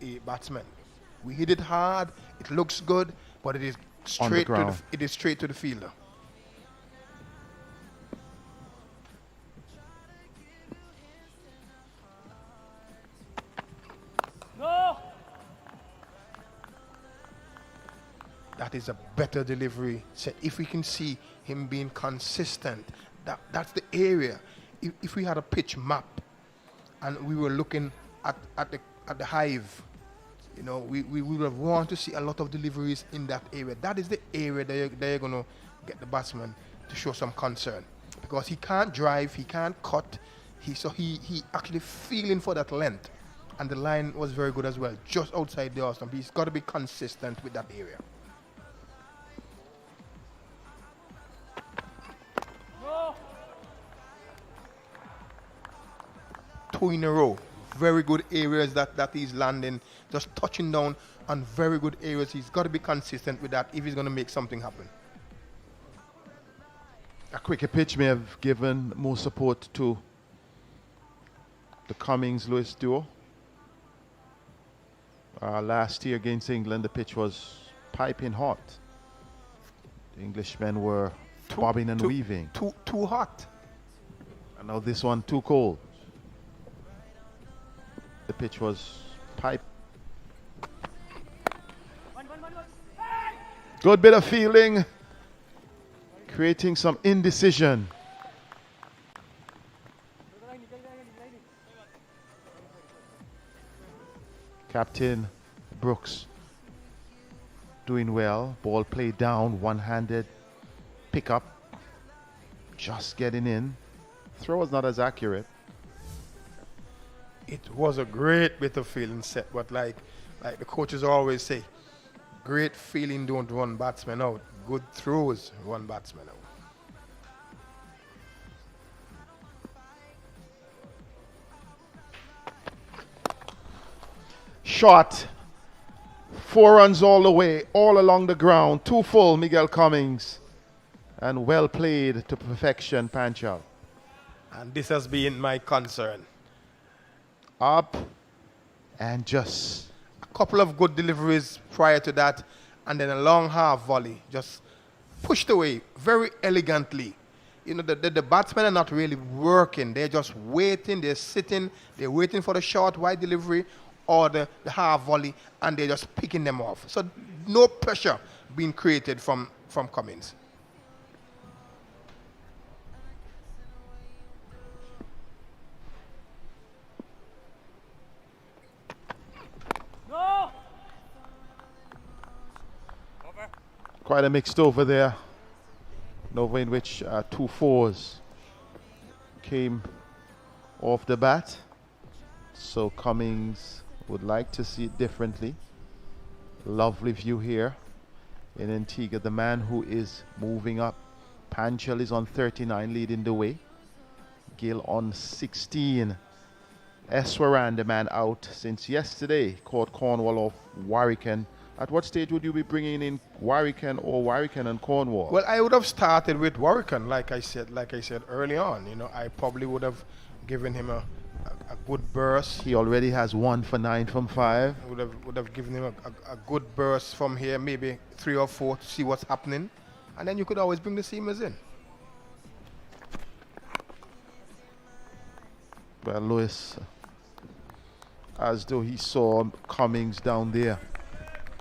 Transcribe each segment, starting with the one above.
a batsman. We hit it hard. It looks good, but it is On the straight to ground. it is straight to the fielder. That is a better delivery set. If we can see him being consistent, that's the area. If we had a pitch map and we were looking at the hive, you know, we would have wanted to see a lot of deliveries in that area. That is the area that you're going to get the batsman to show some concern, because he can't drive, he can't cut, he actually feeling for that length, and the line was very good as well, just outside the Austin. He's got to be consistent with that area. Two in a row. Very good areas that he's landing, just touching down on very good areas. He's got to be consistent with that if he's going to make something happen. A quicker pitch may have given more support to the Cummings-Lewis duo. Last year against England, the pitch was piping hot. The Englishmen were bobbing and weaving. Too hot. And now this one too cold. The pitch was pipe. Good bit of fielding, creating some indecision. Captain Brooks doing well. Ball played down, one-handed pickup, just getting in. Throw was not as accurate. It was a great bit of fielding set, but like the coaches always say, great fielding don't run batsmen out. Good throws run batsmen out. Shot. 4 runs all the way, all along the ground. 2 full, Miguel Cummings. And well played to perfection, Panchal. And this has been my concern. Up and just A couple of good deliveries prior to that, and then a long half volley, just pushed away very elegantly. You know, the batsmen are not really working. They're just waiting, they're sitting, they're waiting for the short wide delivery or the half volley, and they're just picking them off. So no pressure being created from Cummings. quite a mixed over there. An over in which 2 4s came off the bat. So Cummings would like to see it differently. Lovely view here in Antigua. The man who is moving up. Panchal is on 39, leading the way. Gill on 16. Eswaran, the man out since yesterday, caught Cornwall off Warwick. At what stage would you be bringing in Warwick or Warwick and Cornwall? Well, I would have started with Warwick, like I said early on. You know, I probably would have given him a good burst. He already has 1 for 9 from 5. Would have given him a good burst from here, maybe 3 or 4 to see what's happening, and then you could always bring the seamers in. Well, Lewis, as though he saw Cummings down there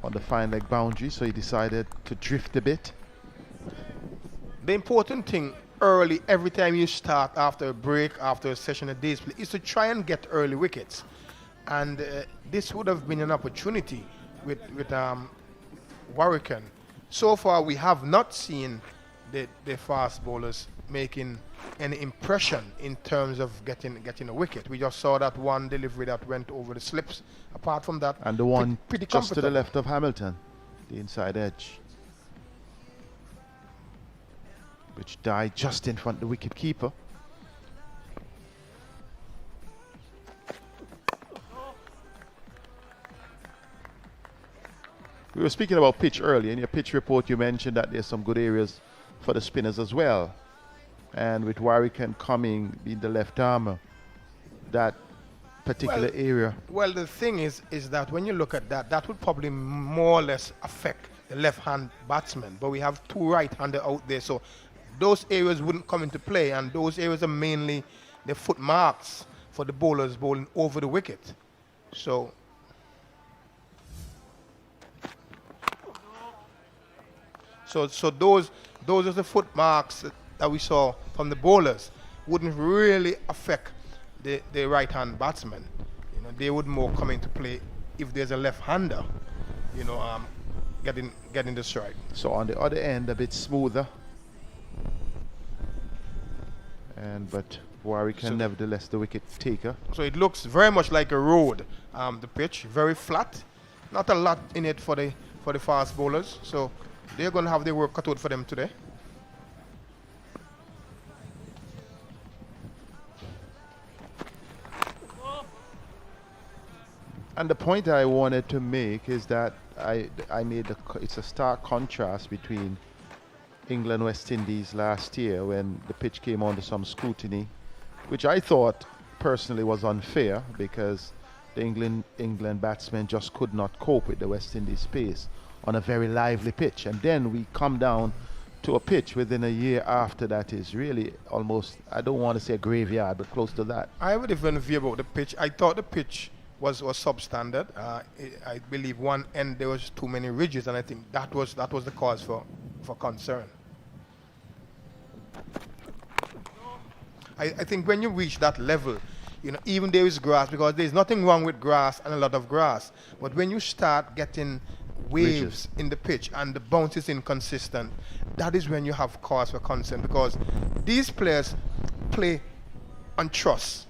on the fine leg boundary, so he decided to drift a bit. The important thing early, every time you start after a break, after a session of days play, is to try and get early wickets. And this would have been an opportunity with Warwick. So far, we have not seen the fast bowlers making any impression in terms of getting a wicket. We just saw that one delivery that went over the slips. Apart from that, and the one pretty just to the left of Hamilton, the inside edge, which died just in front of the wicket keeper. We were speaking about pitch earlier. In your pitch report, you mentioned that there's some good areas for the spinners as well. And with Warwick and Cumming being the left armer, that particular area? Well, the thing is that when you look at that, that would probably more or less affect the left-hand batsman. But we have two right-hander out there, so those areas wouldn't come into play, and those areas are mainly the foot marks for the bowlers bowling over the wicket. So those are the foot marks that we saw from the bowlers wouldn't really affect the right-hand batsman. You know, they would more come into play if there's a left-hander, you know, getting the strike. So on the other end, a bit smoother. But Warwick nevertheless the wicket taker. So it looks very much like a road. The pitch very flat, not a lot in it for the fast bowlers. So they're going to have their work cut out for them today. And the point I wanted to make is that it's a stark contrast between England West Indies last year when the pitch came under some scrutiny, which I thought personally was unfair because the England batsmen just could not cope with the West Indies pace on a very lively pitch. And then we come down to a pitch within a year after that is really almost, I don't want to say a graveyard, but close to that. I would even view about the pitch. I thought the pitch was substandard. I believe one end there was too many ridges, and I think that was the cause for concern. I think when you reach that level, you know, even there is grass, because there's nothing wrong with grass and a lot of grass, but when you start getting waves ridges in the pitch and the bounce is inconsistent, that is when you have cause for concern, because these players play on trust,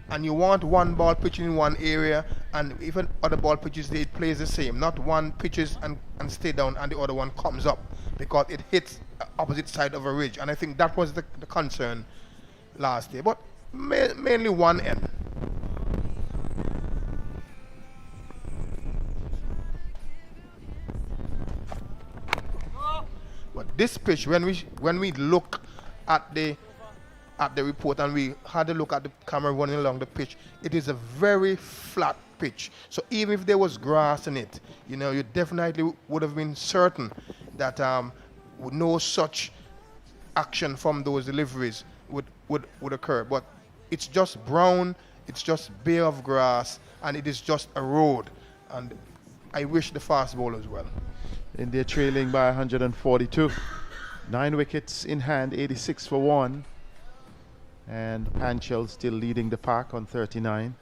and you want one ball pitching in one area, and even other ball pitches, it plays the same. Not one pitches and stay down and the other one comes up, because it hits opposite side of a ridge. And I think that was the concern last year, but mainly one end. But this pitch, when we look at the report and we had a look at the camera running along the pitch, it is a very flat pitch. So even if there was grass in it, you know, you definitely would have been certain that no such action from those deliveries would occur. But it's just brown, it's just bare of grass, and it is just a road. And I wish the fast bowlers well. India trailing by 142. 9 wickets in hand, 86 for 1. And Panchal still leading the pack on 39.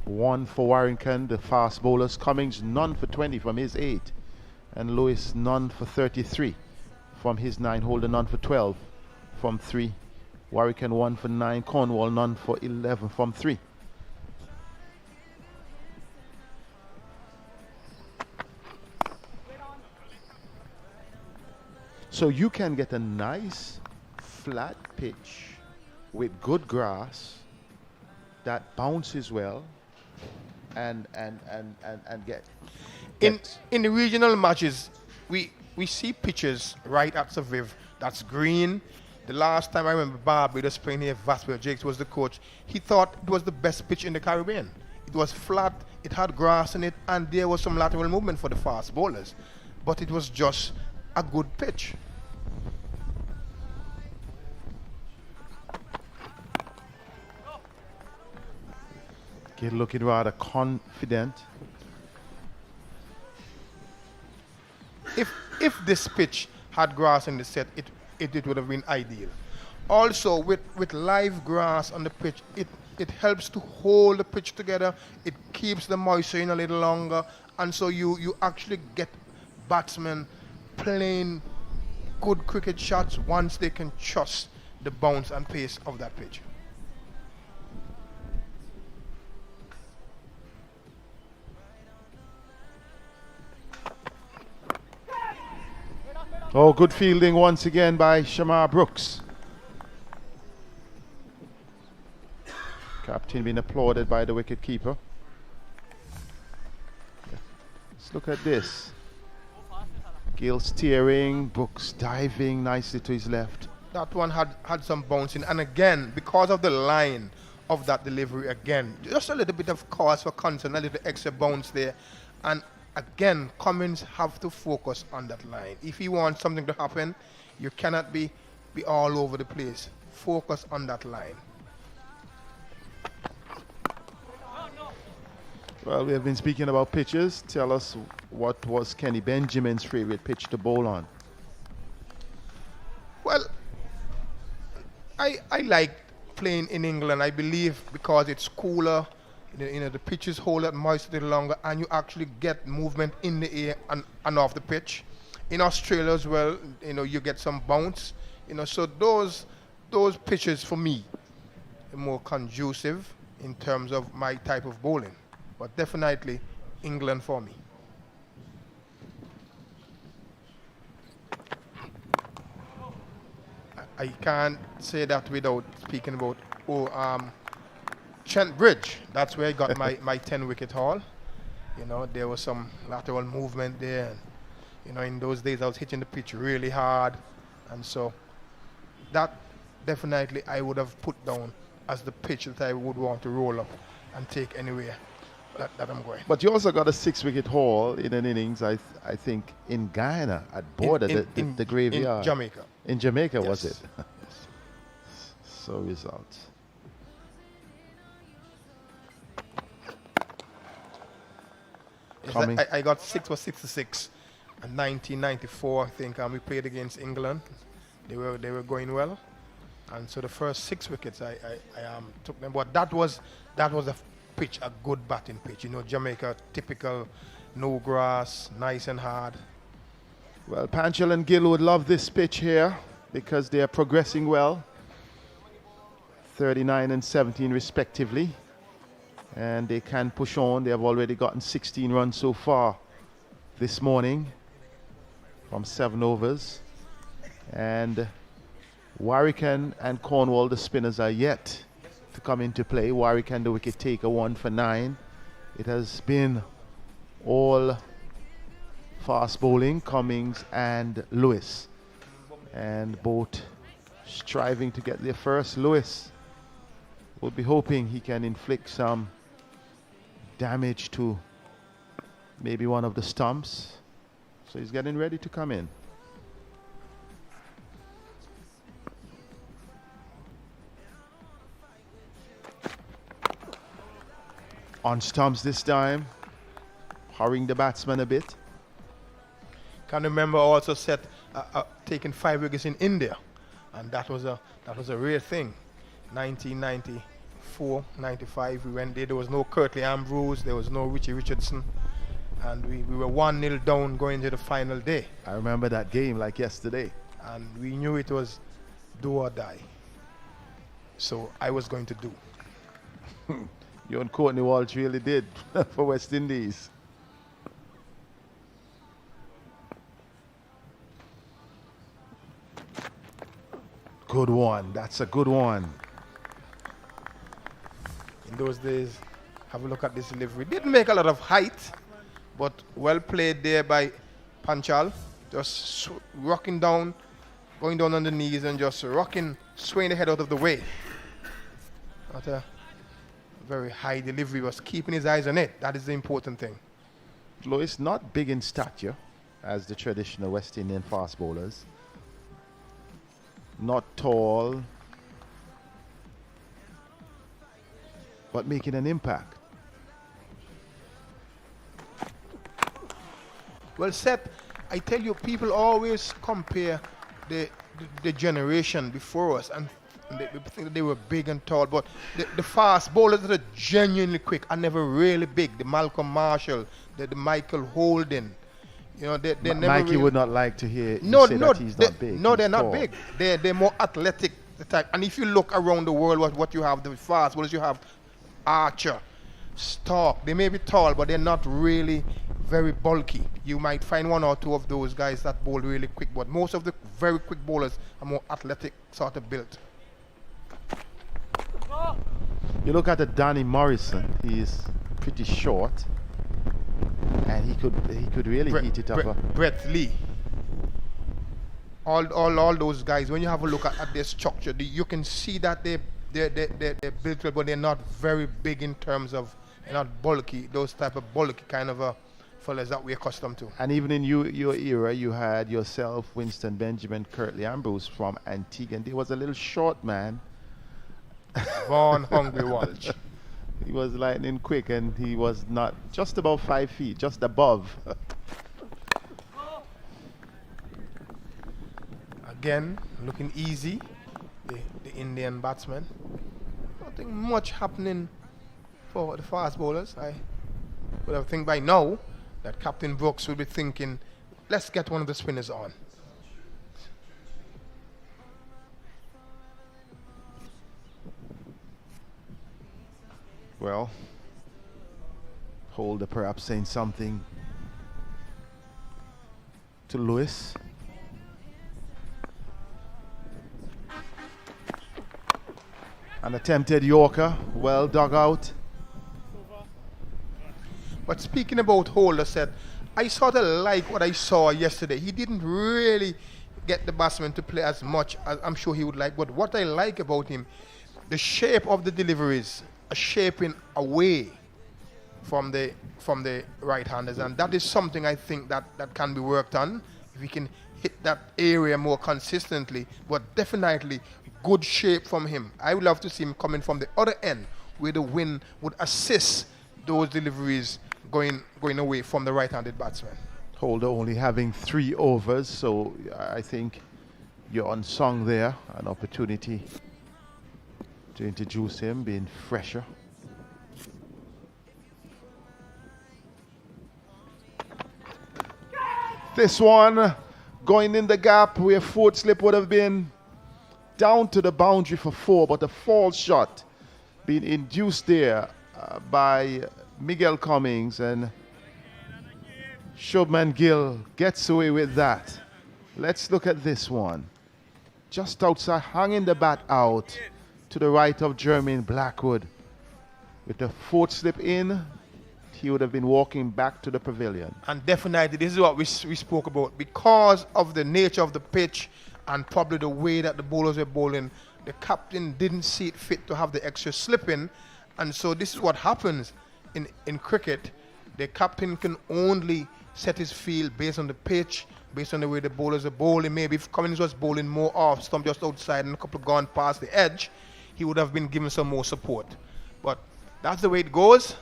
1 for Warrington, the fast bowlers. Cummings none for 20 from his 8. And Lewis none for 33 from his 9. Holder none for 12 from 3. Warrington 1 for 9. Cornwall none for 11 from 3. So you can get a nice flat pitch with good grass that bounces well and get in the regional matches, we see pitches right at Saviv that's green. The last time I remember Barbados playing here, Vasper Jakes was the coach. He thought it was the best pitch in the Caribbean. It was flat, it had grass in it, and there was some lateral movement for the fast bowlers. But it was just a good pitch. Get looking rather confident. If this pitch had grass in the set, it would have been ideal. Also, with live grass on the pitch, it helps to hold the pitch together. It keeps the moisture in a little longer, and so you actually get batsmen playing good cricket shots once they can trust the bounce and pace of that pitch. Oh, good fielding once again by Shamar Brooks. Captain being applauded by the wicket keeper. Let's look at this. Gill steering, Brooks diving nicely to his left. that one had some bouncing, and again, because of the line of that delivery, again, just a little bit of cause for concern, a little extra bounce there, and again, Cummins have to focus on that line. If you want something to happen, you cannot be all over the place. Focus on that line. Well, we have been speaking about pitches. Tell us, what was Kenny Benjamin's favorite pitch to bowl on? Well, I like playing in England. I believe because it's cooler, the pitches hold that moist a little longer, and you actually get movement in the air and off the pitch. In Australia as well, you get some bounce. So those pitches for me are more conducive in terms of my type of bowling. But definitely England for me. I can't say that without speaking about Trent Bridge. That's where I got my 10-wicket haul. There was some lateral movement there. And, in those days I was hitting the pitch really hard. And so that definitely I would have put down as the pitch that I would want to roll up and take anywhere that I'm going. But you also got a 6-wicket haul in an innings, I think, in Guyana at border, the graveyard. In Jamaica. In Jamaica, yes. Was it? Yes. So results. Yes, I got 6 for 66 in 1994, I think. We played against England. They were going well. And so the first 6 wickets I took them. But that was a pitch, a good batting pitch. Jamaica, typical, no grass, nice and hard. Well, Panchal and Gill would love this pitch here because they are progressing well. 39 and 17 respectively. And they can push on. They have already gotten 16 runs so far this morning from 7 overs. And Warwick and Cornwall, the spinners, are yet to come into play. Warwick and the wicket taker, 1 for 9. It has been all fast bowling, Cummings and Lewis, and both striving to get their first. Lewis will be hoping he can inflict some damage to maybe one of the stumps, so he's getting ready to come in. On stumps this time, hurrying the batsman a bit. Can remember also taking 5 wickets in India, and that was a rare thing. 1994, 95, we went there. There was no Curtly Ambrose, there was no Richie Richardson, and we were 1-0 down going into the final day. I remember that game like yesterday. And we knew it was do or die. So I was going to do. You and Courtney Walsh really did for West Indies. Good one. That's a good one. In those days, have a look at this delivery. Didn't make a lot of height, but well played there by Panchal. Just rocking down, going down on the knees and just rocking, swaying the head out of the way. Not a very high delivery, was keeping his eyes on it. That is the important thing. Lois, not big in stature as the traditional West Indian fast bowlers. Not tall, but making an impact. Well, Seth, I tell you, people always compare the generation before us, and they think that they were big and tall, but the fast bowlers that are genuinely quick are never really big. The Malcolm Marshall, the Michael Holden, they never Mikey really would not like to hear you say that he's not big. No, they're tall. not big. They're more athletic. The type. And if you look around the world, what you have, the fast bowlers, you have Archer, Stark. They may be tall, but they're not really very bulky. You might find 1 or 2 of those guys that bowl really quick, but most of the very quick bowlers are more athletic sort of built. You look at the Danny Morrison, he's pretty short, and he could really heat it up. Brett Lee. all those guys, when you have a look at their structure, you can see that they're built well, but they're not very big in terms of, they're not bulky, those type of bulky kind of fellas that we're accustomed to. And even in your era, you had yourself, Winston Benjamin, Curtly Ambrose from Antigua, and there was a little short man. Von Hungry Walsh. He was lightning quick, and he was not just about 5 feet, just above. Again, looking easy, the Indian batsman. Nothing much happening for the fast bowlers. I would have think by now that Captain Brooks will be thinking, let's get one of the spinners on. Well, Holder perhaps saying something to Lewis. An attempted Yorker, well dug out. But speaking about Holder, said, I sort of like what I saw yesterday. He didn't really get the batsman to play as much as I'm sure he would like. But what I like about him, the shape of the deliveries, a shaping away from the right-handers, and that is something I think that can be worked on if we can hit that area more consistently. But definitely good shape from him. I would love to see him coming from the other end where the wind would assist those deliveries going away from the right-handed batsman. Holder only having 3 overs, so I think you're unsung there. An opportunity to introduce him, being fresher. This one going in the gap where fourth slip would have been down to the boundary for 4, but a false shot being induced there by Miguel Cummings, and Shubman Gill gets away with that. Let's look at this one. Just outside, hanging the bat out to the right of Jermaine Blackwood. With the fourth slip in, he would have been walking back to the pavilion. And definitely, this is what we spoke about. Because of the nature of the pitch and probably the way that the bowlers were bowling, the captain didn't see it fit to have the extra slip in. And so this is what happens in cricket. The captain can only set his field based on the pitch, based on the way the bowlers are bowling. Maybe if Cummins was bowling more off stump just outside and a couple gone past the edge, he would have been given some more support. But that's the way it goes.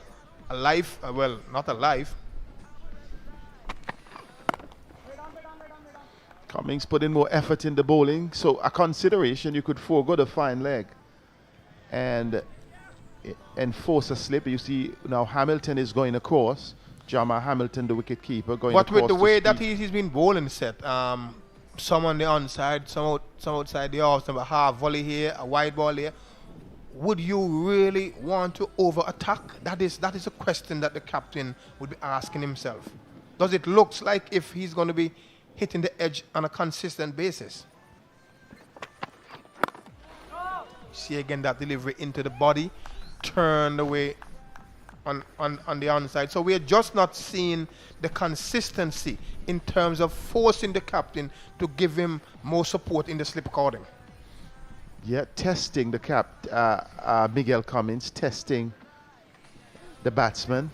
Well, not alive. Cummings put in more effort in the bowling, so a consideration, you could forego the fine leg and enforce a slip. You see now Hamilton is going across. Jama Hamilton, the wicket keeper, going across. But with the way that he's been bowling set, some on the onside, some outside the off, some a half volley here, a wide ball here. Would you really want to over-attack? That is a question that the captain would be asking himself. Does it look like if he's going to be hitting the edge on a consistent basis? See again that delivery into the body, turned away on the onside. So we're just not seeing the consistency in terms of forcing the captain to give him more support in the slip cording. Yeah, testing the Miguel Cummins, testing the batsman.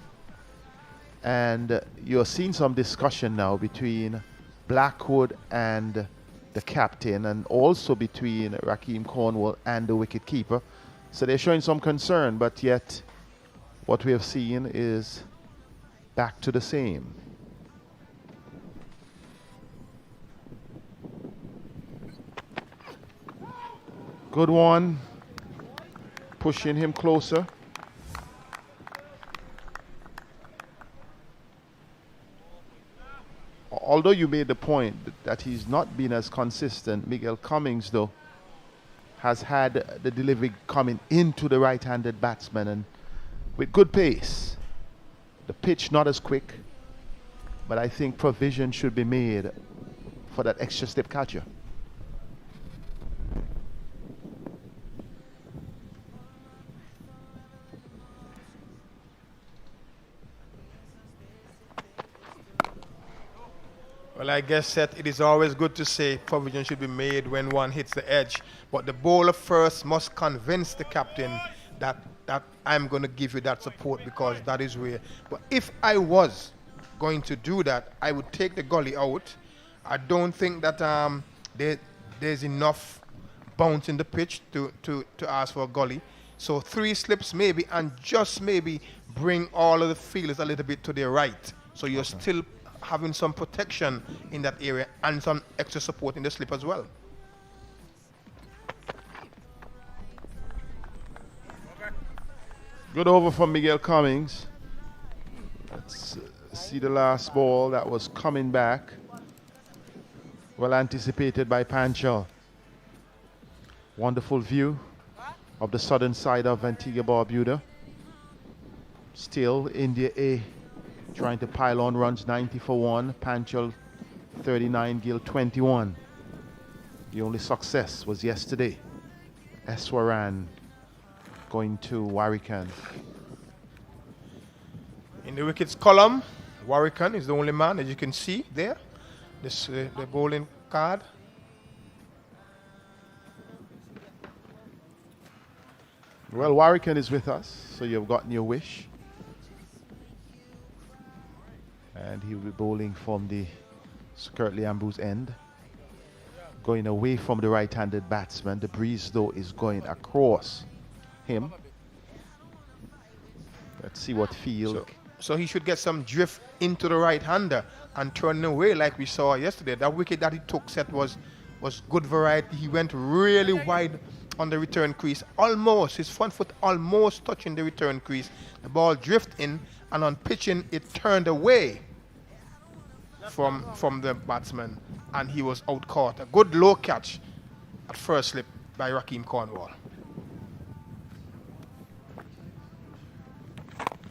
And you're seeing some discussion now between Blackwood and the captain, and also between Rakeem Cornwall and the wicketkeeper. So they're showing some concern, but yet what we have seen is back to the same. Good one. Pushing him closer. Although you made the point that he's not been as consistent, Miguel Cummings, though, has had the delivery coming into the right-handed batsman and with good pace. The pitch not as quick, but I think provision should be made for that extra step catcher. Well, I guess that it is always good to say provision should be made when one hits the edge. But the bowler first must convince the captain that I'm going to give you that support because that is where. But if I was going to do that, I would take the gully out. I don't think that there's enough bounce in the pitch to ask for a gully. So 3 slips maybe, and just maybe bring all of the fielders a little bit to their right. So you're still having some protection in that area and some extra support in the slip as well. Good over from Miguel Cummings. Let's see the last ball that was coming back. Well anticipated by Panchal. Wonderful view of the southern side of Antigua Barbuda. Still India A trying to pile on runs, 90 for 1. Panchal 39, Gill 21. The only success was yesterday. Eswaran going to Warrican. In the wickets column, Warrican is the only man, as you can see there. This the bowling card. Well, Warrican is with us, so you've gotten your wish. And he will be bowling from the Kirtley Ambrose end. Going away from the right-handed batsman. The breeze, though, is going across him. Let's see what field. So he should get some drift into the right-hander and turn away like we saw yesterday. That wicket that he took set was good variety. He went really wide on the return crease. Almost, his front foot almost touching the return crease. The ball drifted in, and on pitching, it turned away from the batsman, and he was out caught. A good low catch at first slip by Rakeem Cornwall.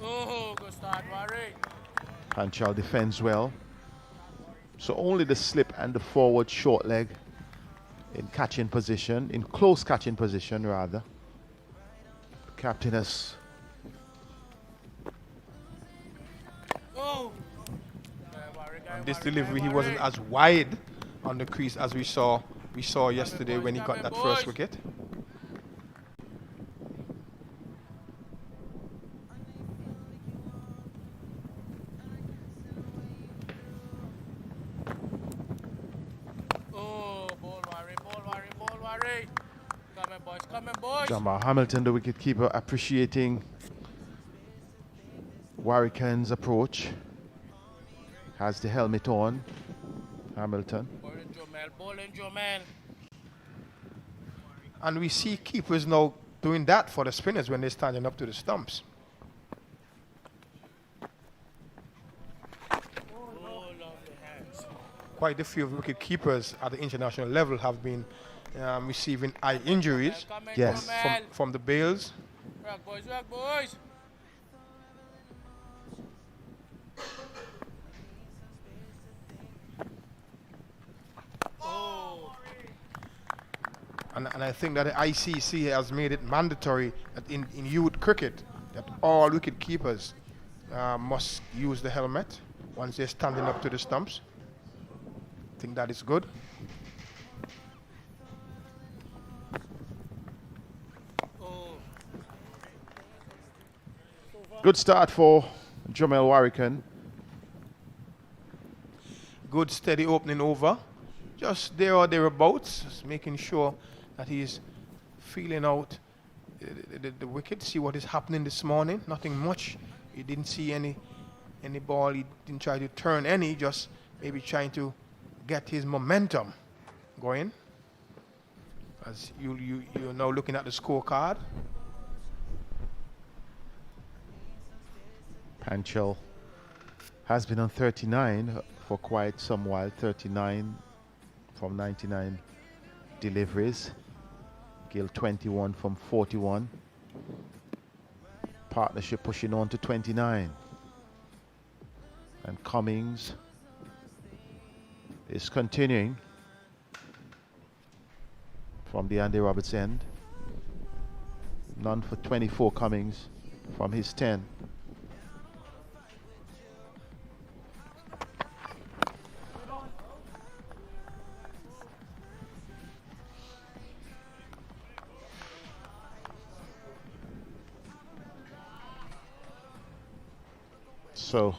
Oh, good start, Warren. Panchal defends well. So only the slip and the forward short leg in catching position, in close catching position rather. The captain has And this delivery, he wasn't as wide on the crease as we saw yesterday when he got that first wicket. Jamal Hamilton, the wicketkeeper, appreciating Warrican's approach. Has the helmet on. Hamilton. And we see keepers now doing that for the spinners when they're standing up to the stumps. Quite a few wicket keepers at the international level have been receiving eye injuries. Yes. From the bails. Rock, boys, rock, boys. And I think that the ICC has made it mandatory that in youth cricket that all wicket keepers must use the helmet once they're standing up to the stumps. I think that is good. Good start for Jamel Warrican. Good steady opening over. Just there or thereabouts, just making sure that he's feeling out the wicket, see what is happening this morning. Nothing much. He didn't see any ball. He didn't try to turn any, just maybe trying to get his momentum going. As you're now looking at the scorecard. Panchal has been on 39 for quite some while. 39 from 99 deliveries. Gill 21 from 41. Partnership pushing on to 29. And Cummings is continuing from the Andy Roberts end. None for 24 Cummings from his 10. So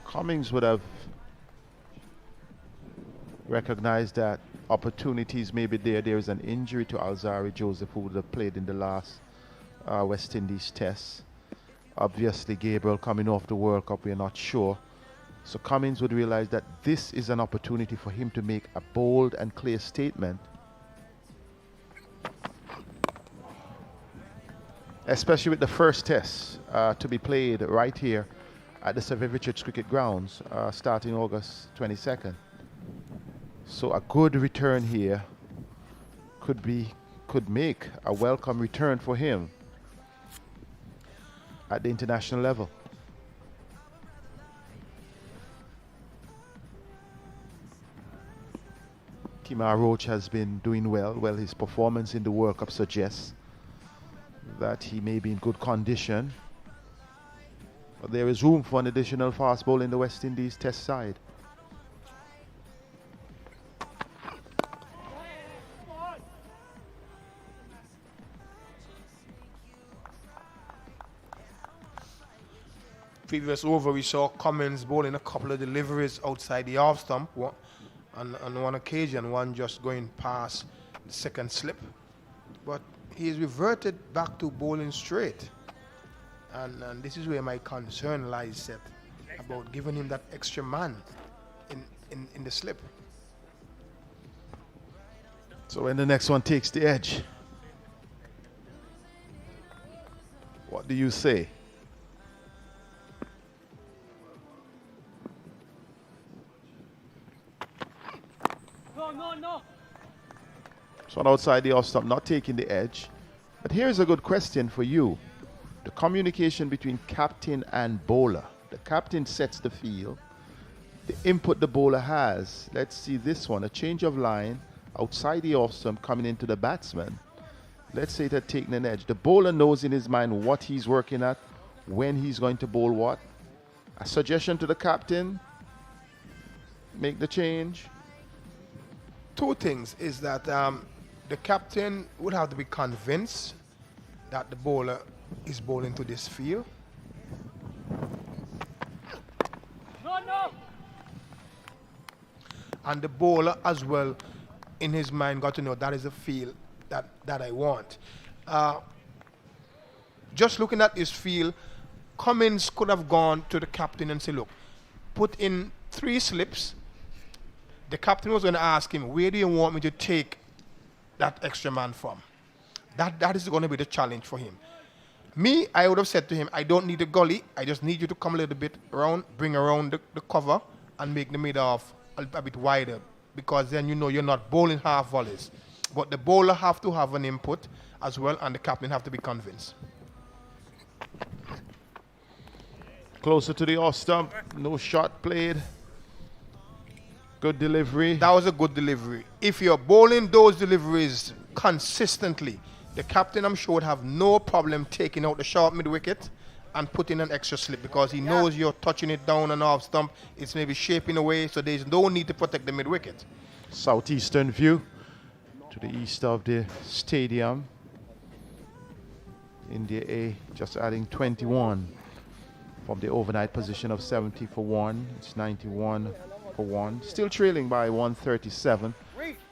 Cummings would have recognized that opportunities may be there. There is an injury to Alzari Joseph, who would have played in the last West Indies test. Obviously, Gabriel coming off the World Cup, we're not sure. So Cummings would realize that this is an opportunity for him to make a bold and clear statement, especially with the first test to be played right here at the Sir Viv Richards Cricket Grounds starting August 22nd. So a good return here could make a welcome return for him at the international level. Kemar Roach has been doing well. Well, his performance in the World Cup suggests that he may be in good condition. But there is room for an additional fast ball in the West Indies test side. Previous over, we saw Cummins bowling a couple of deliveries outside the off stump. On one occasion, one just going past the second slip. But he's reverted back to bowling straight. And this is where my concern lies, Seth, about giving him that extra man in the slip. So when the next one takes the edge, what do you say? No. So on outside the off stump, not taking the edge. But here's a good question for you. The communication between captain and bowler. The captain sets the field. The input the bowler has. Let's see this one. A change of line outside the off stump coming into the batsman. Let's say it had taken an edge. The bowler knows in his mind what he's working at, when he's going to bowl what. A suggestion to the captain, make the change. Two things is that the captain would have to be convinced that the bowler is bowling to this field. No. And the bowler as well, in his mind, got to know that is the field that I want. Just looking at this field, Cummins could have gone to the captain and say, look, put in 3 slips. The captain was going to ask him, where do you want me to take that extra man from? That is going to be the challenge for him. Me, I would have said to him, I don't need a gully. I just need you to come a little bit around, bring around the cover and make the mid-off a bit wider, because then you know you're not bowling half volleys. But the bowler have to have an input as well, and the captain have to be convinced. Closer to the off stump, no shot played. Good delivery. That was a good delivery. If you're bowling those deliveries consistently, the captain, I'm sure, would have no problem taking out the short mid-wicket and putting an extra slip, because he knows you're touching it down and off stump. It's maybe shaping away, so there's no need to protect the mid-wicket. Southeastern view to the east of the stadium. India A just adding 21 from the overnight position of 70 for 1. It's 91 for 1. Still trailing by 137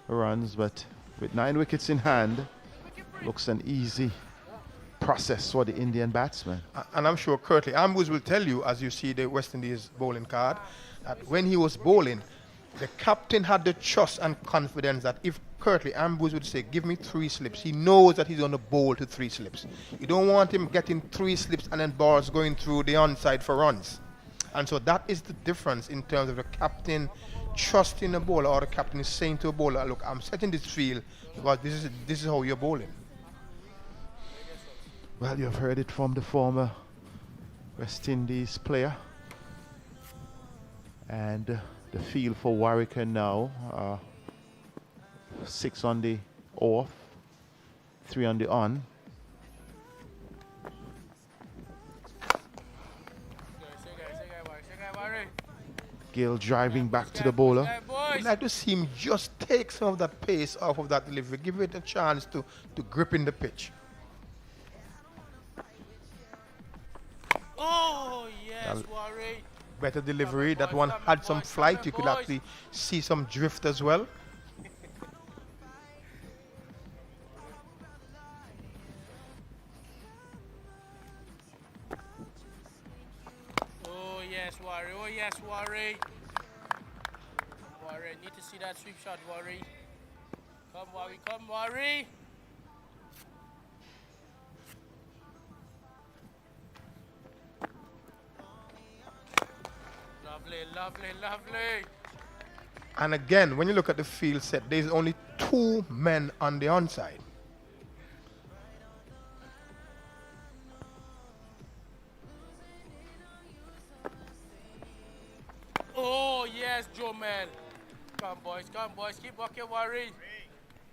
runs, but with 9 wickets in hand, looks an easy process for the Indian batsman. And I'm sure Curtly Ambrose will tell you, as you see the West Indies bowling card, that when he was bowling, the captain had the trust and confidence that if Curtly Ambrose would say, give me 3 slips, he knows that he's going to bowl to 3 slips. You don't want him getting 3 slips and then balls going through the onside for runs. And so that is the difference in terms of the captain trusting a bowler, or the captain is saying to a bowler, look, I'm setting this field because this is how you're bowling. Well, you've heard it from the former West Indies player. And the field for Warwick now, 6 on the off, 3 on the on. Gill driving back to the bowler. I'd like to see him just take some of that pace off of that delivery, give it a chance to grip in the pitch. Oh, yes, Uh, Worry. Better delivery. That boys, one coming, had some boys, flight. coming, You could boys. actually see some drift as well. Oh, yes, Worry. Oh, yes, Worry. Worry, need to see that sweep shot, Worry. Come, Worry, come, Worry. Lovely, lovely, lovely. And again, when you look at the field set, there's only 2 men on the onside. Oh, yes, Joe Man. Come, boys, keep walking, Worry.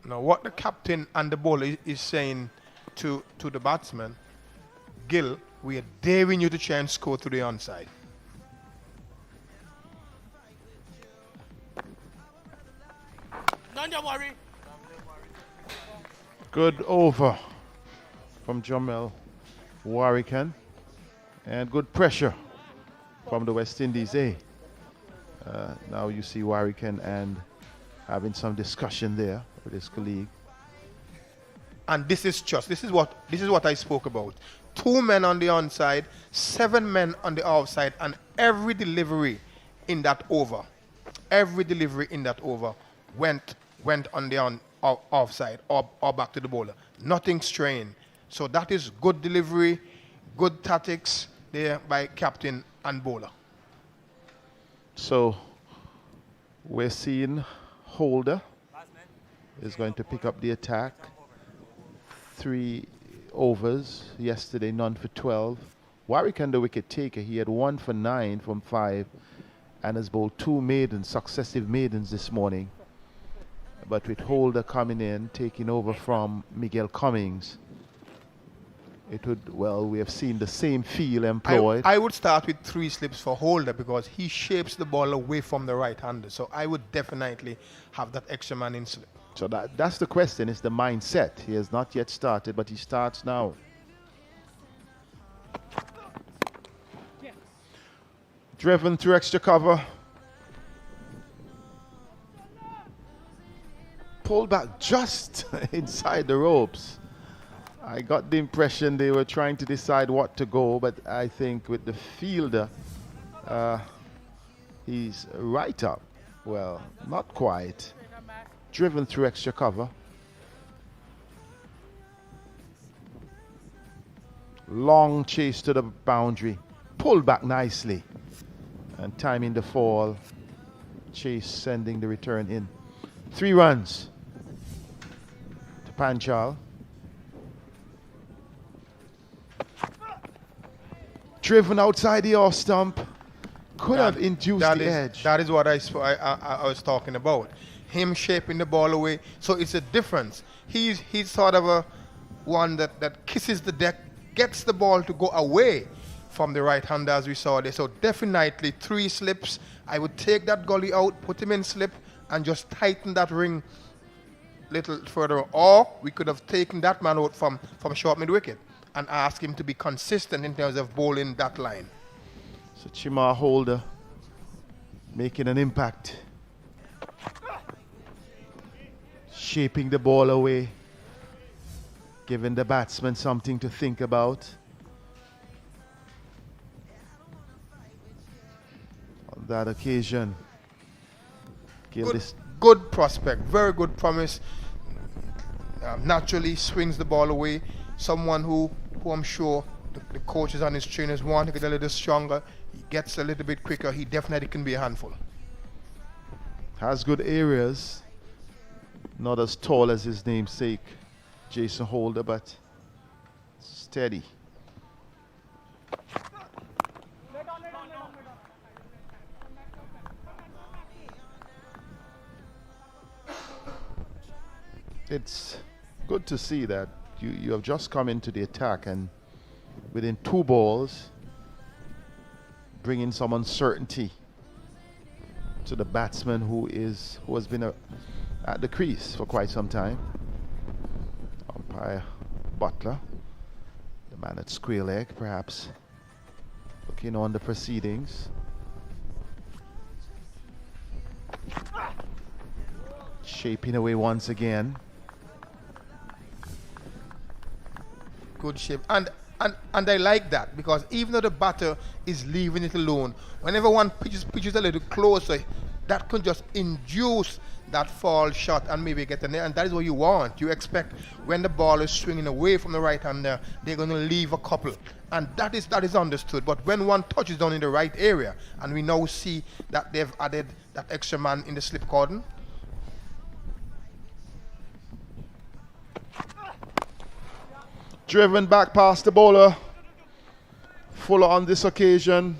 Now, what the captain and the bowler is saying to the batsman, Gil, we are daring you to try and score to the onside. None your Worry. Good over from Jamel Warrican. And good pressure from the West Indies A. Now you see Warrican and having some discussion there with his colleague. And this is what I spoke about. 2 men on the onside, 7 men on the offside, and every delivery in that over went on the offside or back to the bowler. Nothing strained. So that is good delivery, good tactics there by captain and bowler. So we're seeing Holder is going to pick up the attack. 3 overs yesterday, none for 12. Warwick, the wicket taker, he had 1 for 9 from 5 and has bowled 2 maidens, successive maidens this morning. But with Holder coming in, taking over from Miguel Cummings, we have seen the same feel employed. I would start with 3 slips for Holder because he shapes the ball away from the right-hander. So I would definitely have that extra man in slip. So that's the question, is the mindset. He has not yet started, but he starts now. Driven through extra cover. Pulled back just inside the ropes. I got the impression they were trying to decide what to go, but I think with the fielder, he's right up. Well, not quite. Driven through extra cover. Long chase to the boundary. Pulled back nicely. And timing the fall. Chase sending the return in. 3 runs to Panchal. Driven outside the off stump. Could have induced the edge. That is what I was talking about. Him shaping the ball away. So it's a difference. He's sort of a one that kisses the deck, gets the ball to go away from the right hander as we saw there. So definitely 3 slips. I would take that gully out, put him in slip, and just tighten that ring little further. Or we could have taken that man out from short mid wicket and ask him to be consistent in terms of bowling that line. So Chima Holder making an impact. Shaping the ball away. Giving the batsman something to think about. On that occasion. Good prospect, very good promise. Naturally swings the ball away. Someone who I'm sure the coaches and his trainers want to get a little stronger. He gets a little bit quicker. He definitely can be a handful. Has good areas. Not as tall as his namesake, Jason Holder, but steady. It's good to see that you have just come into the attack and within 2 balls bringing some uncertainty to the batsman who has been at the crease for quite some time. Umpire Butler, the man at square leg, perhaps Looking on the proceedings. Shaping away once again. Good shape. And I like that, because even though the batter is leaving it alone, whenever one pitches a little closer, that could just induce that fall shot and maybe get in there. And that is what you want. You expect when the ball is swinging away from the right hander, they're going to leave a couple. And that is understood. But when one touches down in the right area, and we now see that they've added that extra man in the slip cordon. Driven back past the bowler. Fuller on this occasion.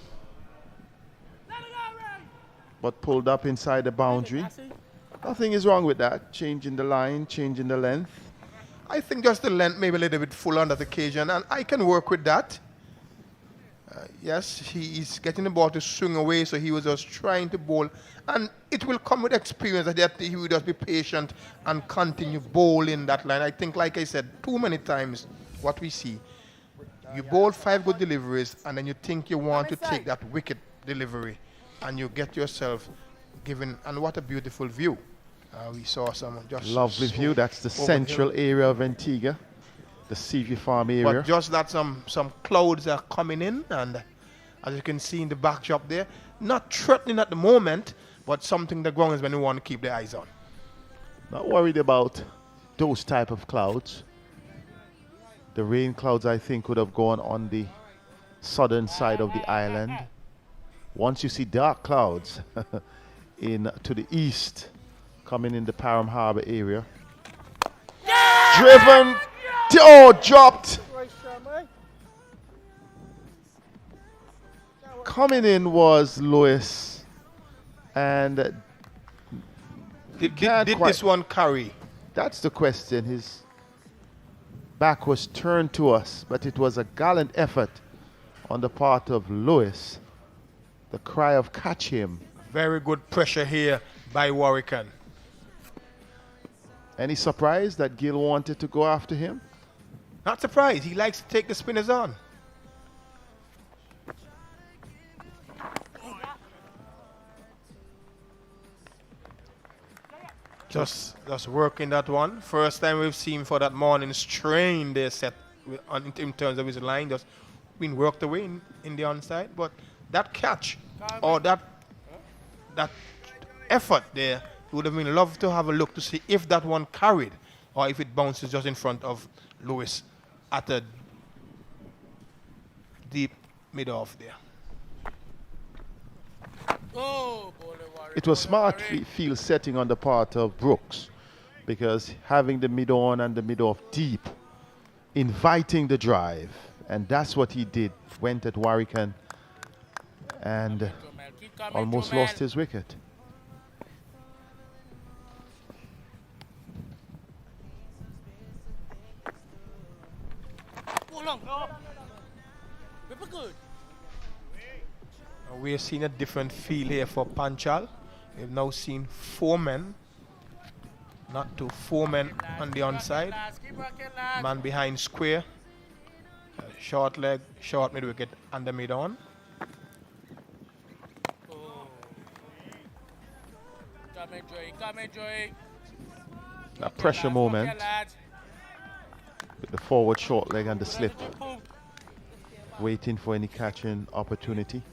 But pulled up inside the boundary. Nothing is wrong with that. Changing the line, changing the length. I think just the length maybe a little bit full on that occasion, and I can work with that. Yes, he is getting the ball to swing away, so he was just trying to bowl. And it will come with experience that he will just be patient and continue bowling that line. I think, like I said, too many times what we see, you bowl 5 good deliveries, and then you think you want to take that wicket delivery, and you get yourself given, and what a beautiful view. We saw some just lovely view. That's the central area of Antigua, the Seaview Farm area. But just that some clouds are coming in, and as you can see in the backdrop there, not threatening at the moment, but something the ground is when we want to keep the eyes on. Not worried about those type of clouds. The rain clouds, I think, would have gone on the southern side of the island. Once you see dark clouds in to the east, coming in the Parham Harbour area. Driven. Oh, dropped. Coming in was Lewis. And did this one carry? That's the question. His back was turned to us, but it was a gallant effort on the part of Lewis. The cry of catch him. Very good pressure here by Warwican. Any surprise that Gill wanted to go after him? Not surprised. He likes to take the spinners on. Just working that one. First time we've seen for that morning strain they set in terms of his line. Just been worked away in the onside. But that catch or that effort there, would have been loved to have a look to see if that one carried or if it bounces just in front of Lewis at a deep mid-off there. Oh, it was smart field setting on the part of Brooks, because having the mid-on and the mid-off deep, inviting the drive, and that's what he did. Went at Warwican and almost lost his wicket. We're seeing a different feel here for Panchal. We've now seen 4 men, not 2, 4 men on the onside. Man behind square, short leg, short mid wicket, and the mid on. Come enjoy. A pressure moment with the forward short leg and the slip, waiting for any catching opportunity.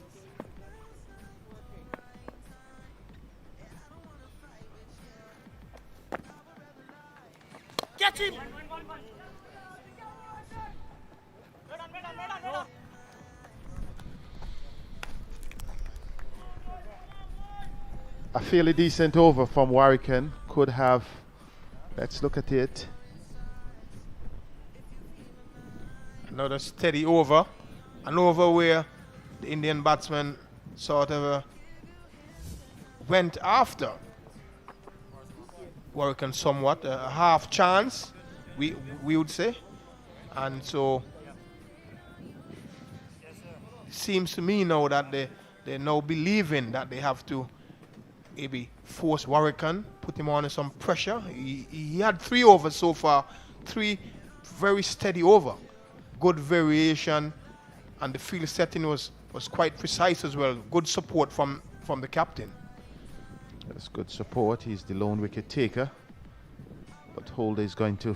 Catch him! A fairly decent over from Warwican. Could have, let's look at it. Another steady over. An over where the Indian batsman sort of went after Warwican somewhat. A half chance, we would say. And so it seems to me now that they're now believing that they have to maybe force Warwican, put him on some pressure. He had 3 overs so far, 3 very steady over. Good variation, and the field setting was was quite precise as well. Good support from the captain. That's good support. He's the lone wicket taker. But Holder is going to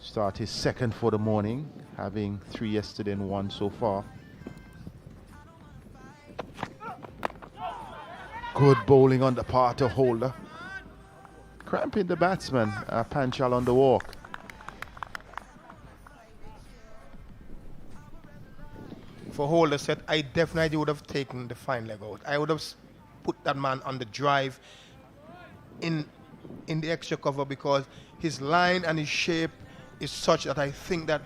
start his second for the morning, having 3 yesterday and 1 so far. Good bowling on the part of Holder. Cramping the batsman, Panchal on the walk. For Holder said, I definitely would have taken the fine leg out. I would have put that man on the drive in the extra cover, because his line and his shape is such that I think that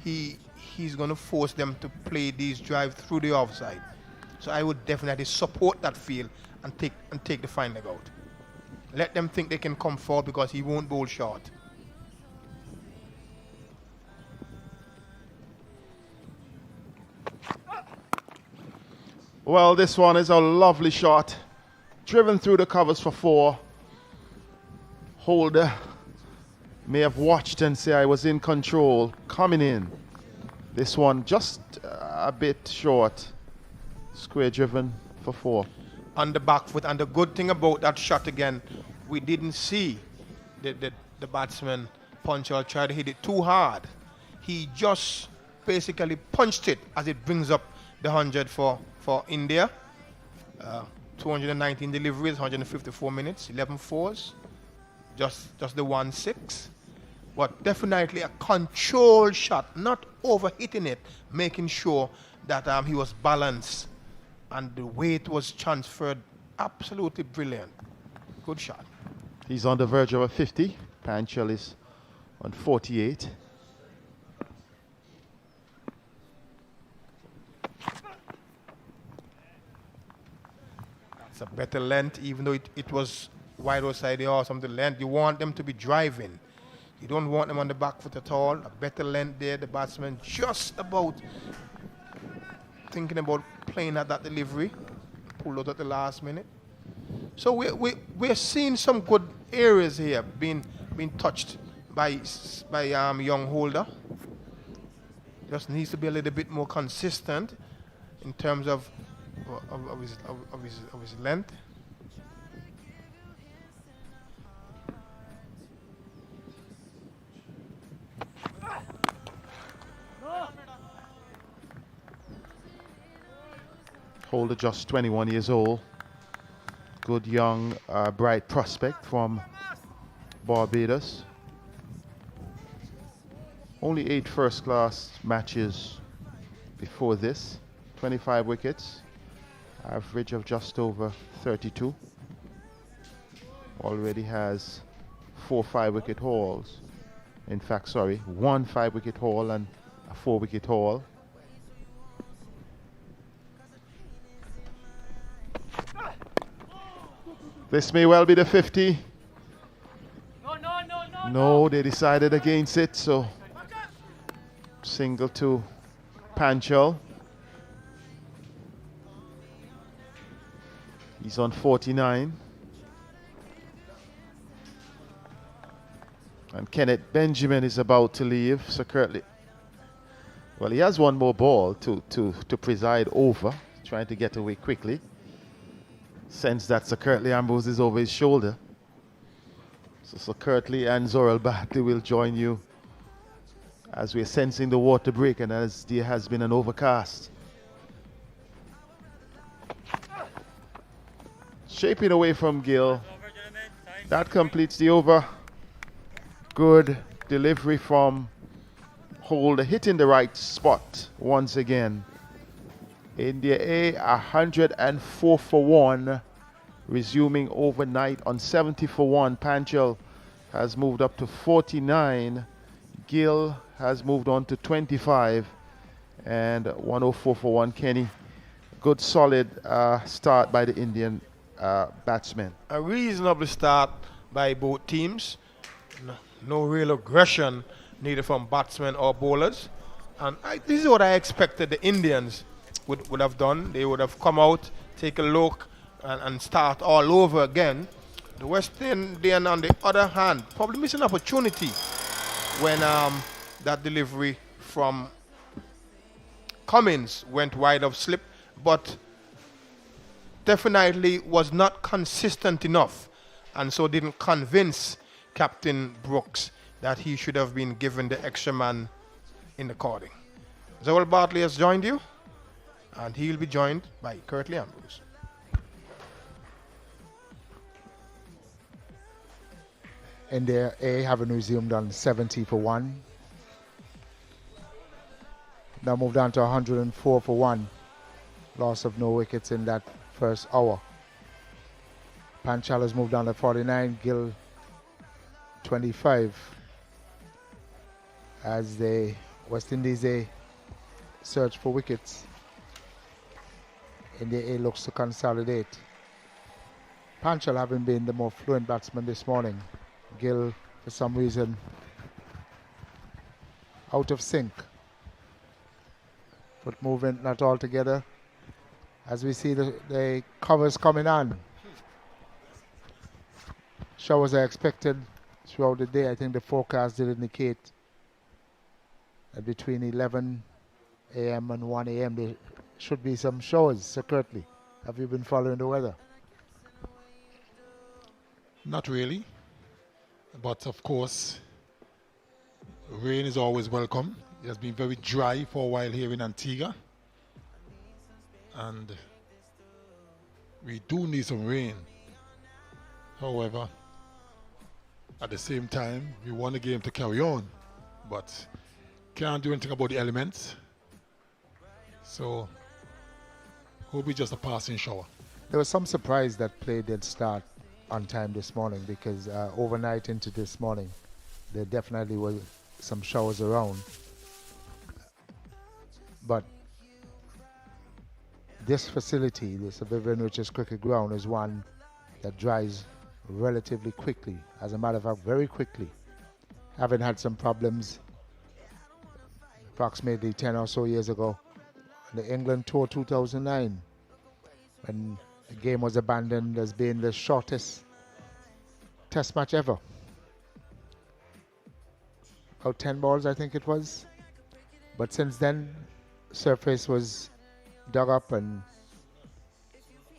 he's going to force them to play these drives through the offside. So I would definitely support that field and take the fine leg out. Let them think they can come forward, because he won't bowl short. Well, this one is a lovely shot. Driven through the covers for 4. Holder may have watched and say I was in control. Coming in. This one just a bit short. Square driven for 4. On the back foot, and the good thing about that shot again, we didn't see the batsman Panchal try to hit it too hard. He just basically punched it as it brings up the 100 for India. 219 deliveries, 154 minutes, 11 fours, just the 1-6. But definitely a controlled shot, not overhitting it, making sure that he was balanced and the weight was transferred. Absolutely brilliant. Good shot. He's on the verge of a 50. Panchal is on 48. It's a better length, even though it was wide outside the arm, something length. You want them to be driving. You don't want them on the back foot at all. A better length there. The batsman just about thinking about playing at that delivery. Pulled out at the last minute. So we're seeing some good areas here being touched by young Holder. Just needs to be a little bit more consistent in terms of his length. Holder just 21 years old. Good young, bright prospect from Barbados. Only 8 first-class matches before this. 25 wickets. Average of just over 32. Already has 4 5-wicket hauls. In fact, sorry, 1 5-wicket haul and a 4-wicket haul. This may well be the 50. No, they decided against it, so single to Panchal. He's on 49. And Kenneth Benjamin is about to leave, so currently, well, he has 1 more ball to preside over, trying to get away quickly. Sense that Sir Curtly Ambrose is over his shoulder. So Sir Curtly and Zoral Batley will join you as we're sensing the water break and as there has been an overcast. Shaping away from Gill. That completes the over. Good delivery from Holder, hitting the right spot once again. India A 104 for 1, resuming overnight on 70 for 1. Panchal has moved up to 49. Gill has moved on to 25 and 104 for 1. Kenny, good solid start by the Indian batsmen. A reasonable start by both teams. No real aggression neither from batsmen or bowlers. And this is what I expected the Indians would have done. They would have come out, take a look, and start all over again. The West Indian, on the other hand, probably missed an opportunity when that delivery from Cummins went wide of slip, but definitely was not consistent enough, and so didn't convince Captain Brooks that he should have been given the extra man in the cording. Joel Bartley has joined you, and he will be joined by Curtly Ambrose. India A having resumed on 70 for 1. Now moved on to 104 for 1. Loss of no wickets in that first hour. Panchal has moved on to 49, Gill 25. As the West Indies A search for wickets, India A looks to consolidate. Panchal having been the more fluent batsman this morning. Gill, for some reason, out of sync. Foot movement not all together. As we see the covers coming on. Showers are expected throughout the day. I think the forecast did indicate that between 11 a.m. and 1 a.m. there should be some showers. So Curtly, have you been following the weather? Not really, but of course, rain is always welcome. It has been very dry for a while here in Antigua, and we do need some rain. However, at the same time, we want the game to carry on, but can't do anything about the elements. So, hope it's just a passing shower. There was some surprise that play did start on time this morning, because overnight into this morning, there definitely was some showers around. But this facility, this Vivian Richards cricket ground, is one that dries relatively quickly. As a matter of fact, very quickly. Having had some problems approximately 10 or so years ago, the England Tour 2009, when the game was abandoned as being the shortest test match ever. About 10 balls, I think it was. But since then, surface was dug up and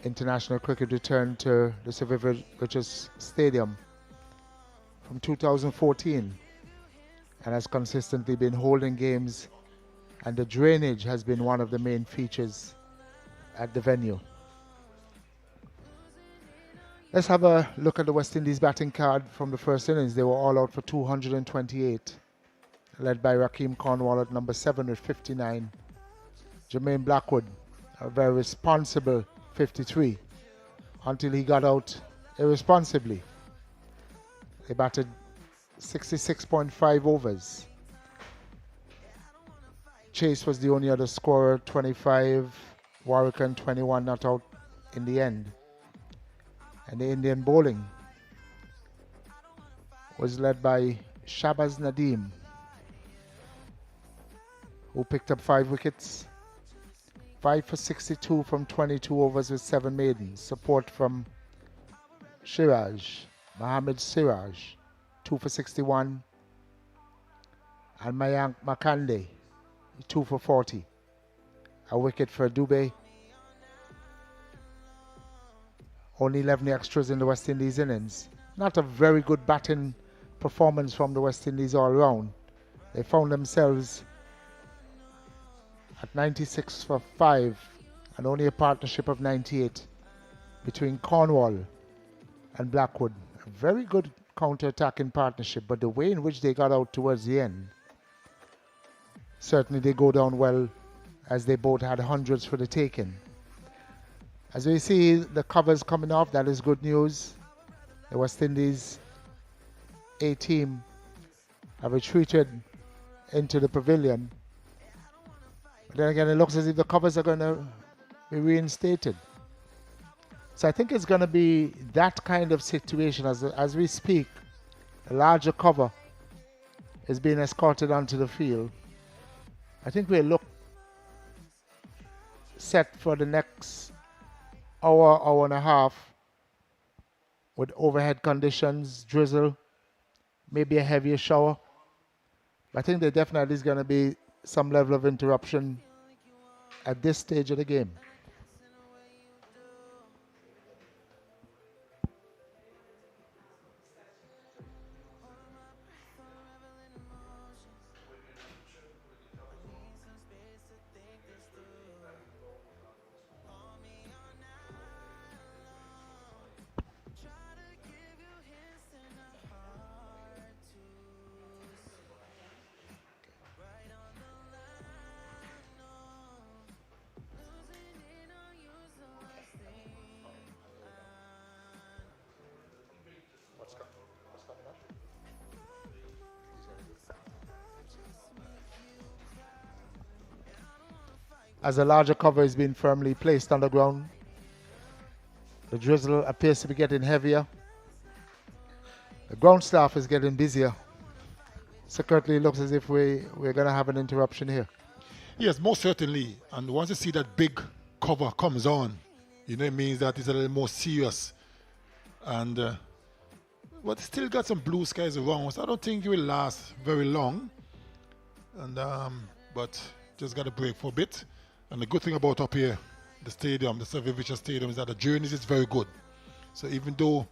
international cricket returned to the Sir Vivian Richards Stadium from 2014 and has consistently been holding games, and the drainage has been one of the main features at the venue. Let's have a look at the West Indies batting card from the first innings. They were all out for 228, led by Rakeem Cornwall at number 7 with 59. Jermaine Blackwood, a very responsible 53, until he got out irresponsibly. They batted 66.5 overs. Chase was the only other scorer, 25. Warwick 21 not out in the end. And the Indian bowling was led by Shabaz Nadeem, who picked up 5 wickets. 5 for 62 from 22 overs with 7 maidens. Support from Mohammed Siraj, 2 for 61. And Mayank Makande, 2 for 40. A wicket for Dubey. Only 11 extras in the West Indies innings. Not a very good batting performance from the West Indies all round. They found themselves at 96 for 5 and only a partnership of 98 between Cornwall and Blackwood. A very good counter-attacking partnership, but the way in which they got out towards the end, certainly they go down well, as they both had hundreds for the taking. As we see the covers coming off, that is good news. The West Indies A team have retreated into the pavilion. But then again, it looks as if the covers are going to be reinstated. So I think it's going to be that kind of situation as we speak. A larger cover is being escorted onto the field. I think we'll look set for the next hour and a half with overhead conditions, drizzle, maybe a heavier shower. I think there definitely is going to be some level of interruption at this stage of the game. As a larger cover is being firmly placed on the ground, the drizzle appears to be getting heavier. The ground staff is getting busier. So currently it looks as if we're going to have an interruption here. Yes, most certainly. And once you see that big cover comes on, you know, it means that it's a little more serious. And but still got some blue skies around, so I don't think it will last very long. And but just got a break for a bit. And the good thing about up here, the stadium, the Unofficial stadium, is that the journeys is very good. So even though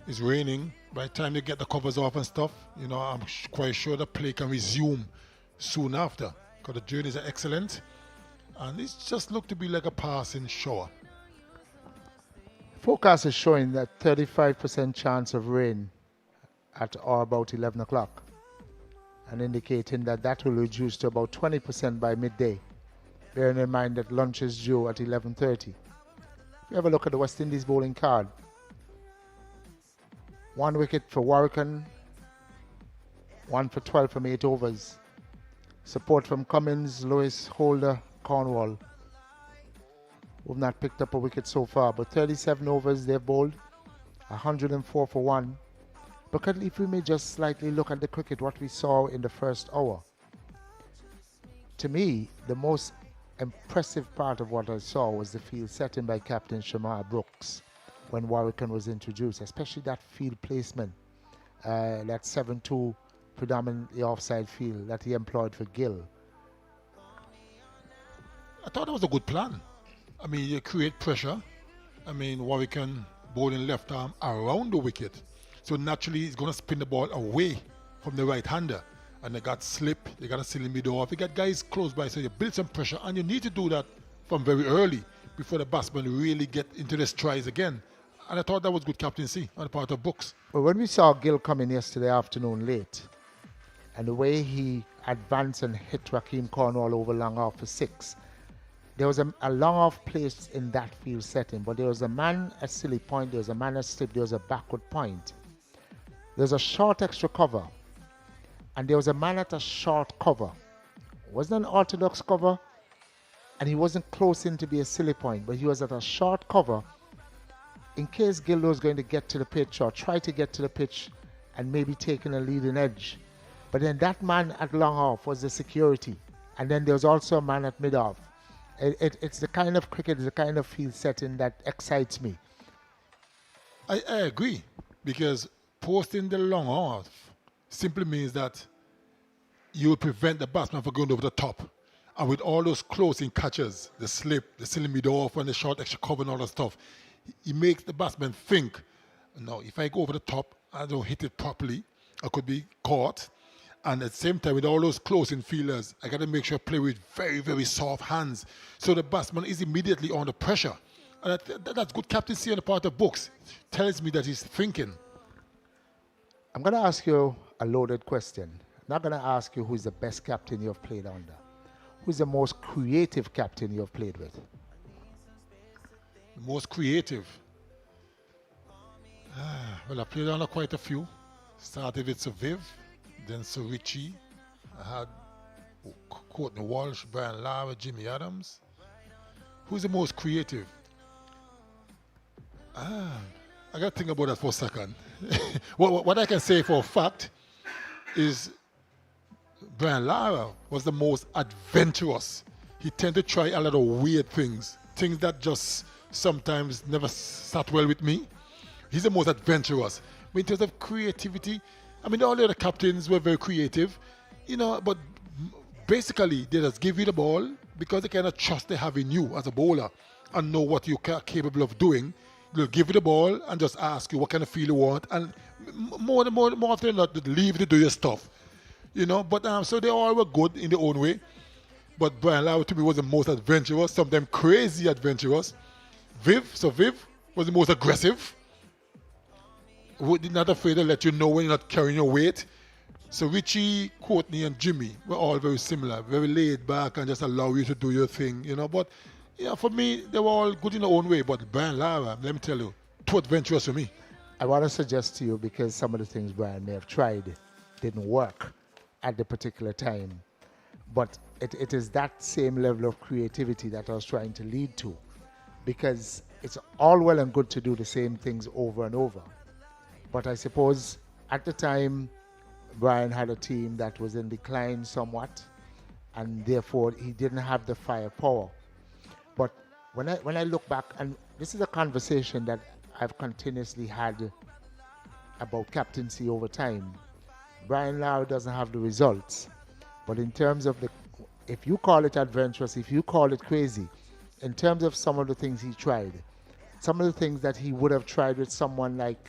it's raining, by the time you get the covers off and stuff, you know, I'm quite sure the play can resume soon after, because the journeys are excellent. And it just looked to be like a passing shower. Forecast is showing that 35% chance of rain at or about 11 o'clock, and indicating that that will reduce to about 20% by midday, bearing in mind that lunch is due at 11:30. If you have a look at the West Indies bowling card, 1 wicket for Warwican, 1 for 12 from 8 overs. Support from Cummins, Lewis, Holder, Cornwall, who have not picked up a wicket so far, but 37 overs they've bowled, 104 for 1. But if we may just slightly look at the cricket, what we saw in the first hour. To me, the most impressive part of what I saw was the field setting by Captain Shamar Brooks when Warwican was introduced, especially that field placement, that 7-2 predominantly offside field that he employed for Gill. I thought it was a good plan. I mean, you create pressure. I mean, Warwican bowling left arm around the wicket. So naturally, he's going to spin the ball away from the right-hander. And they got slip, they got a silly middle off. You got guys close by, so you build some pressure. And you need to do that from very early before the batsman really get into the strides again. And I thought that was good captaincy on the part of Brooks. Well, when we saw Gill come in yesterday afternoon late, and the way he advanced and hit Raheem Cornwall over long off for 6, there was a long off place in that field setting, but there was a man at silly point, there was a man at slip, there was a backward point. There was a short extra cover, and there was a man at a short cover. It wasn't an orthodox cover, and he wasn't close in to be a silly point, but he was at a short cover in case Gill was going to get to the pitch or try to get to the pitch and maybe taking a leading edge. But then that man at long off was the security, and then there was also a man at mid off. It's the kind of cricket, it's the kind of field setting that excites me. I agree, because posting the long off simply means that you will prevent the batsman from going over the top. And with all those closing catches, the slip, the silly mid off, and the short extra cover and all that stuff, it makes the batsman think, no, if I go over the top, I don't hit it properly, I could be caught. And at the same time, with all those closing fielders, I got to make sure I play with very, very soft hands. So the batsman is immediately under pressure. And that's good captaincy on the part of Brooks. Tells me that he's thinking. I'm going to ask you a loaded question. I'm not going to ask you who's the best captain you've played under. Who's the most creative captain you've played with? The most creative? Well, I played under quite a few. Started with Sir Viv, then Sir Richie. I had Courtney Walsh, Brian Lara, Jimmy Adams. Who's the most creative? I got to think about that for a second. What I can say for a fact is Brian Lara was the most adventurous. He tended to try a lot of weird things that just sometimes never sat well with me. He's the most adventurous. But in terms of creativity, I mean, all the other captains were very creative, you know, but basically they just give you the ball, because they cannot trust they have in you as a bowler and know what you're capable of doing. They'll give you the ball and just ask you what kind of feel you want, and more often than not, they leave you to do your stuff. But so they all were good in their own way. But Brian Lara to me was the most adventurous, sometimes crazy adventurous. Viv was the most aggressive. Who did not afraid to let you know when you're not carrying your weight. So Richie, Courtney, and Jimmy were all very similar, very laid back and just allow you to do your thing, But for me, they were all good in their own way. But Brian Lara, let me tell you, too adventurous for me. I want to suggest to you, because some of the things Brian may have tried didn't work at the particular time, but it is that same level of creativity that I was trying to lead to, because it's all well and good to do the same things over and over. But I suppose at the time, Brian had a team that was in decline somewhat, and therefore he didn't have the firepower. But when I look back, and this is a conversation that I've continuously had about captaincy over time, Brian Lara doesn't have the results. But in terms of if you call it adventurous, if you call it crazy, in terms of some of the things he tried, some of the things that he would have tried with someone like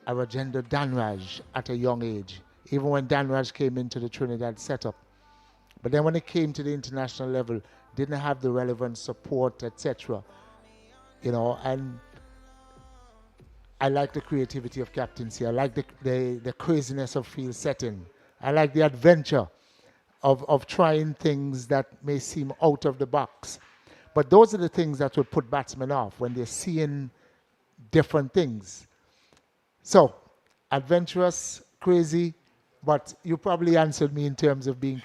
a Rajendra Danraj at a young age, even when Danraj came into the Trinidad setup. But then when it came to the international level, didn't have the relevant support, etc. And I like the creativity of captaincy. I like the craziness of field setting. I like the adventure of trying things that may seem out of the box. But those are the things that would put batsmen off when they're seeing different things. So, adventurous, crazy, but you probably answered me in terms of being